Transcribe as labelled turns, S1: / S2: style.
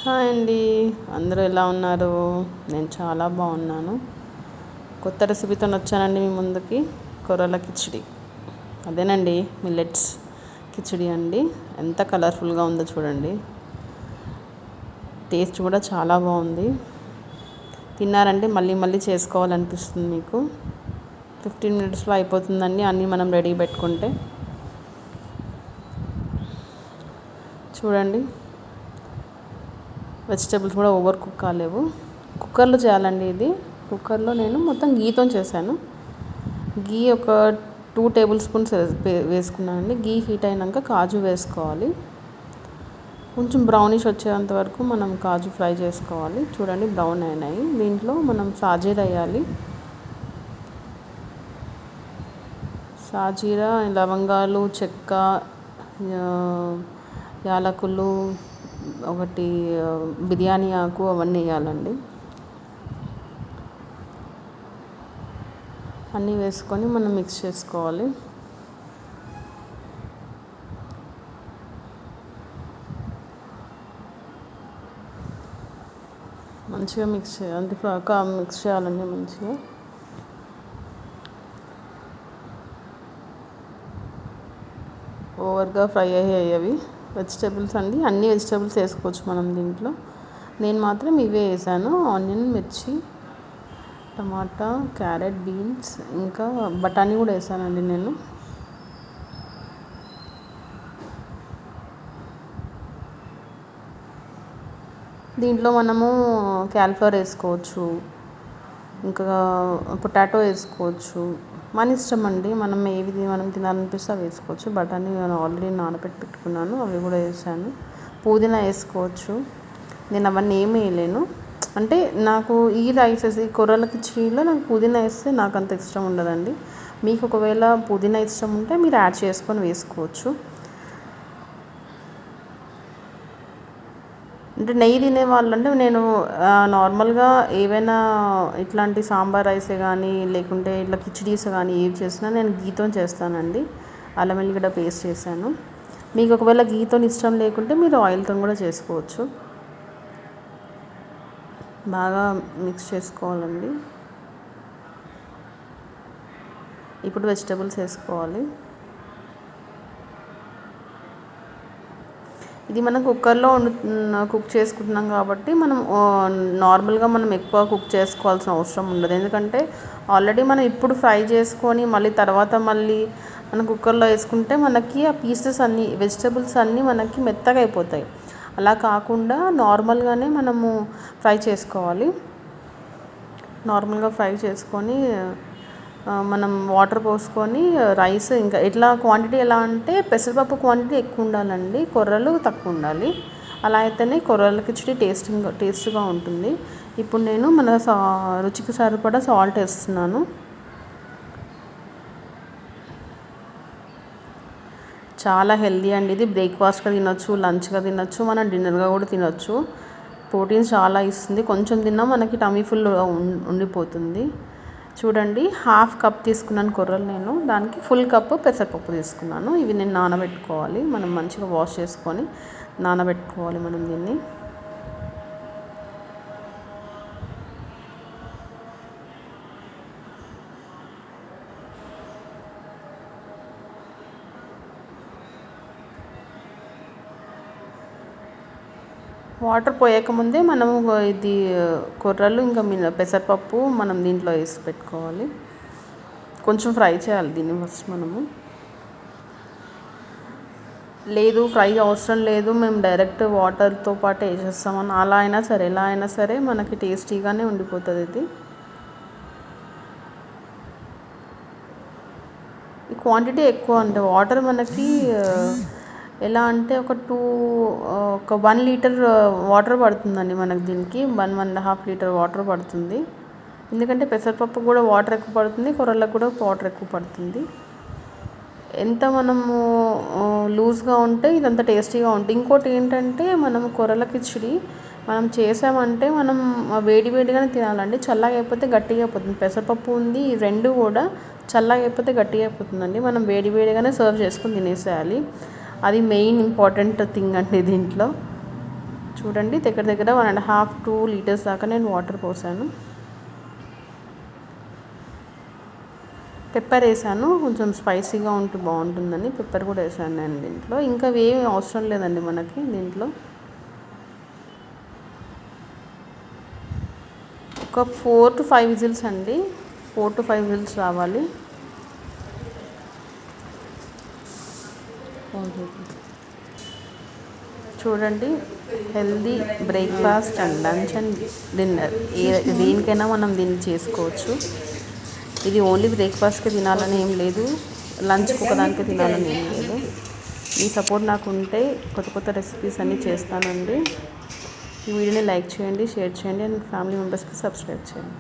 S1: Hi అండి. అందరూ ఎలా ఉన్నారు? నేను చాలా బాగున్నాను. కొత్త రెసిపీతో వచ్చానండి మీ ముందుకి. కొర్రల కిచిడి. అదేనండి, మిల్లెట్స్ కిచిడి అండి. ఎంత కలర్ఫుల్గా ఉందో చూడండి. టేస్ట్ కూడా చాలా బాగుంది. తిన్నారంటే మళ్ళీ మళ్ళీ చేసుకోవాలనిపిస్తుంది మీకు. 15 మినిట్స్లో అయిపోతుందండి, అన్నీ మనం రెడీ పెట్టుకుంటే. చూడండి, వెజిటేబుల్స్ కూడా ఓవర్ కుక్ కాలేవు. కుక్కర్లో చేయాలండి ఇది. కుక్కర్లో నేను మొత్తం గీతో చేశాను. గీ ఒక 2 టేబుల్ స్పూన్స్ వేసుకున్నానండి. గీ హీట్ అయినాక కాజు వేసుకోవాలి. కొంచెం బ్రౌనిష్ వచ్చేంత వరకు మనం కాజు ఫ్రై చేసుకోవాలి. చూడండి, బ్రౌన్ అయినాయి. దీంట్లో మనం సాజీరా వేయాలి. సాజీరా, లవంగాలు, చెక్క, యాలకులు, ఒకటి బిర్యానీ ఆకు, అవన్నీ వేయాలండి. అన్నీ వేసుకొని మనం మిక్స్ చేసుకోవాలి. మంచిగా మిక్స్ చేయాలి. మిక్స్ చేయాలండి మంచిగా. ఓవర్గా ఫ్రై అయ్యేవి వెజిటేబుల్స్ అండి. అన్ని వెజిటేబుల్స్ వేసుకోవచ్చు మనం దీంట్లో. నేను మాత్రం ఇవే వేసాను: ఆనియన్, మిర్చి, టమాటా, క్యారెట్, బీన్స్, ఇంకా బఠానీ కూడా వేసానండి నేను. దీంట్లో మనము క్యాలీఫ్లవర్ వేసుకోవచ్చు, ఇంకా పొటాటో వేసుకోవచ్చు. మన ఇష్టం అండి, మనం మనం తినాలనిపిస్తే అవి వేసుకోవచ్చు. బఠానీ నేను ఆల్రెడీ పెట్టుకున్నాను, అవి కూడా వేసాను. పుదీనా వేసుకోవచ్చు. నేను అవన్నీ ఏమి వేయలేను. అంటే నాకు ఈ రైసెస్, ఈ కొర్రల కిచిడిలో నాకు పుదీనా వేస్తే నాకు అంత ఇష్టం ఉండదండి. మీకు ఒకవేళ పుదీనా ఇష్టం ఉంటే మీరు యాడ్ చేసుకొని వేసుకోవచ్చు. అంటే నెయ్యి తినేవాళ్ళు అంటే నేను నార్మల్గా ఏవైనా ఇట్లాంటి సాంబార్ రైసే కానీ, లేకుంటే ఇట్లా కిచిడీస్ కానీ ఏవి చేసినా నేను గీతో చేస్తానండి. అల్లం వెల్లిగడ్డ పేస్ట్ చేశాను. మీకు ఒకవేళ గీతో ఇష్టం లేకుంటే మీరు ఆయిల్తో కూడా చేసుకోవచ్చు. బాగా మిక్స్ చేసుకోవాలండి. ఇప్పుడు వెజిటేబుల్స్ వేసుకోవాలి. ఇది మనం కుక్కర్లో కుక్ చేసుకుంటున్నాం కాబట్టి మనం నార్మల్గా మనం ఎక్కువ కుక్ చేసుకోవాల్సిన అవసరం ఉండదు. ఎందుకంటే ఆల్రెడీ మనం ఇప్పుడు ఫ్రై చేసుకొని మళ్ళీ తర్వాత మనం కుక్కర్లో వేసుకుంటే మనకి ఆ పీసెస్ అన్నీ, వెజిటేబుల్స్ అన్నీ మనకి మెత్తగా అయిపోతాయి. అలా కాకుండా నార్మల్గానే మనము ఫ్రై చేసుకోవాలి. నార్మల్గా ఫ్రై చేసుకొని మనం వాటర్ పోసుకొని రైస్, ఇంకా ఇట్లా క్వాంటిటీ ఎలా అంటే పెసరపప్పు క్వాంటిటీ ఎక్కువ ఉండాలండి, కొర్రలు తక్కువ ఉండాలి. అలా అయితేనే కొర్రల కిచిడి టేస్ట్గా ఉంటుంది. ఇప్పుడు నేను రుచికి సరిపడా సాల్ట్ వేస్తున్నాను. చాలా హెల్దీ అండి ఇది. బ్రేక్ఫాస్ట్గా తినొచ్చు, లంచ్గా తినొచ్చు, మనం డిన్నర్గా కూడా తినొచ్చు. ప్రోటీన్స్ చాలా ఇస్తుంది. కొంచెం తిన్నా మనకి టమీ ఫుల్ ఉండిపోతుంది. చూడండి, 1/2 కప్ తీసుకున్నాను కొర్రలు నేను. దానికి ఫుల్ కప్పు పెసరపప్పు తీసుకున్నాను. ఇవి నేను నానబెట్టుకోవాలి. మనం మంచిగా వాష్ చేసుకొని నానబెట్టుకోవాలి మనం దీన్ని. వాటర్ పోయకముందే మనము ఇది కొర్రలు ఇంకా పెసరపప్పు మనం దీంట్లో వేసి పెట్టుకోవాలి. కొంచెం ఫ్రై చేయాలి దీన్ని ఫస్ట్ మనము. లేదు, ఫ్రై అవసరం లేదు, మేము డైరెక్ట్ వాటర్తో పాటు వేసేస్తామని అలా అయినా సరే, ఎలా అయినా సరే మనకి టేస్టీగానే ఉండిపోతుంది ఇది. ఈ క్వాంటిటీ ఎక్కువ అంటే వాటర్ మనకి ఎలా అంటే ఒక 1 లీటర్ వాటర్ పడుతుందండి మనకు. దీనికి 1.5 లీటర్ వాటర్ పడుతుంది. ఎందుకంటే పెసరపప్పు కూడా వాటర్ ఎక్కువ పడుతుంది, కొర్రలకు కూడా వాటర్ ఎక్కువ పడుతుంది. ఎంత మనము లూజ్గా ఉంటే ఇదంత టేస్టీగా ఉంటుంది. ఇంకోటి ఏంటంటే మనం కొర్రల కిచిడి మనం చేసామంటే మనం వేడిగానే తినాలండి. చల్లగా అయిపోతే గట్టిగా అయిపోతుంది. పెసరపప్పు ఉంది, ఈ రెండు కూడా చల్లగా అయిపోతే గట్టిగా అయిపోతుందండి. మనం వేడిగానే సర్వ్ చేసుకొని తినేసేయాలి. అది మెయిన్ ఇంపార్టెంట్ థింగ్ అండి దీంట్లో. చూడండి దగ్గర దగ్గర 1.5-2 లీటర్స్ దాకా నేను వాటర్ పోసాను. పెప్పర్ వేసాను, కొంచెం స్పైసీగా ఉంటూ బాగుంటుందని పెప్పర్ కూడా వేసాను నేను దీంట్లో. ఇంకా ఏమీ అవసరం లేదండి మనకి దీంట్లో. ఒక 4 to 5 విజిల్స్ అండి, 4 to 5 విజిల్స్ రావాలి. చూడండి, healthy breakfast and lunch and dinner దేనికైనా మనం దీన్ని చేసుకోవచ్చు. ఇది ఓన్లీ బ్రేక్ఫాస్ట్కి తినాలని ఏం లేదు, లంచ్కి ఒకదానికి తినాలని ఏం లేదు. మీ సపోర్ట్ నాకు ఉంటే కొత్త కొత్త రెసిపీస్ అన్నీ చేస్తానండి. ఈ వీడియోని లైక్ చేయండి, షేర్ చేయండి అండ్ ఫ్యామిలీ మెంబర్స్కి సబ్స్క్రైబ్ చేయండి.